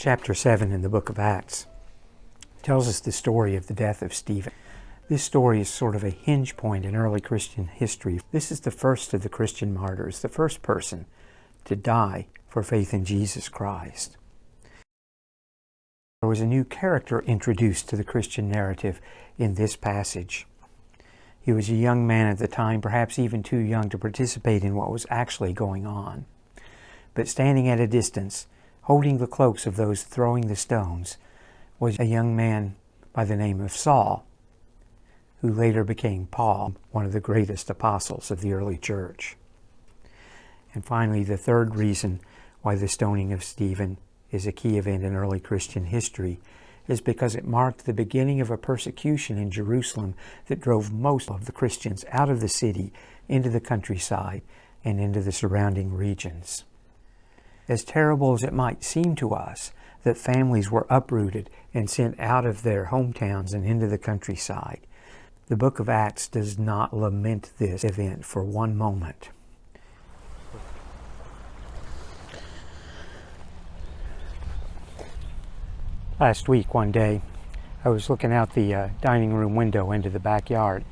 Chapter 7 in the book of Acts tells us the story of the death of Stephen. This story is sort of a hinge point in early Christian history. This is the first of the Christian martyrs, the first person to die for faith in Jesus Christ. There was a new character introduced to the Christian narrative in this passage. He was a young man at the time, perhaps even too young to participate in what was actually going on. But standing at a distance, holding the cloaks of those throwing the stones, was a young man by the name of Saul, who later became Paul, one of the greatest apostles of the early church. And finally, the third reason why the stoning of Stephen is a key event in early Christian history is because it marked the beginning of a persecution in Jerusalem that drove most of the Christians out of the city into the countryside and into the surrounding regions. As terrible as it might seem to us that families were uprooted and sent out of their hometowns and into the countryside, the book of Acts does not lament this event for one moment. Last week, one day, I was looking out the dining room window into the backyard,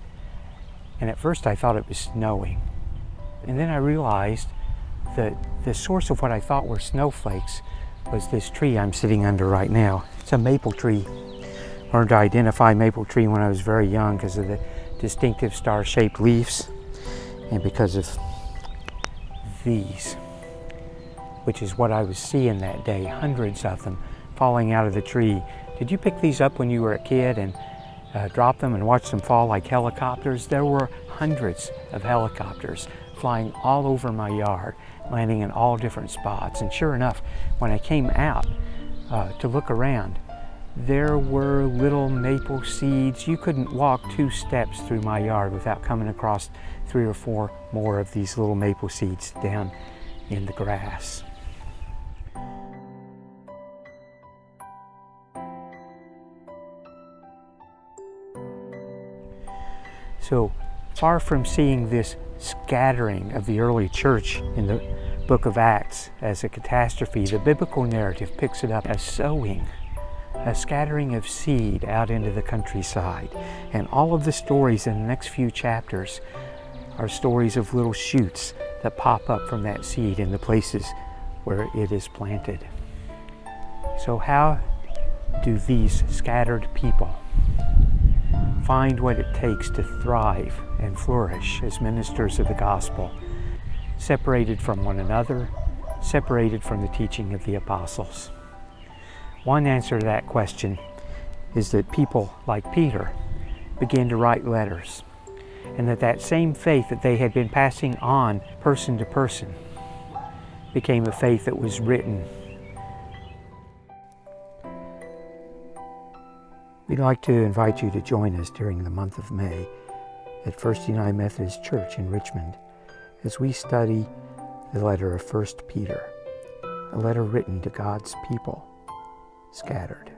and at first I thought it was snowing. And then I realized that the source of what I thought were snowflakes was this tree I'm sitting under right now. It's a maple tree. I learned to identify maple tree when I was very young because of the distinctive star-shaped leaves and because of these, which is what I was seeing that day, hundreds of them falling out of the tree. Did you pick these up when you were a kid and drop them and watch them fall like helicopters? There were hundreds of helicopters flying all over my yard, landing in all different spots. And sure enough, when I came out to look around, there were little maple seeds. You couldn't walk 2 steps through my yard without coming across 3 or 4 more of these little maple seeds down in the grass. So far from seeing this scattering of the early church in the book of Acts as a catastrophe, the biblical narrative picks it up as sowing, a scattering of seed out into the countryside. And all of the stories in the next few chapters are stories of little shoots that pop up from that seed in the places where it is planted. So how do these scattered people find what it takes to thrive and flourish as ministers of the gospel, separated from one another, separated from the teaching of the apostles? One answer to that question is that people like Peter began to write letters, and that same faith that they had been passing on person to person became a faith that was written. We'd like to invite you to join us during the month of May at First United Methodist Church in Richmond as we study the letter of 1 Peter, a letter written to God's people scattered.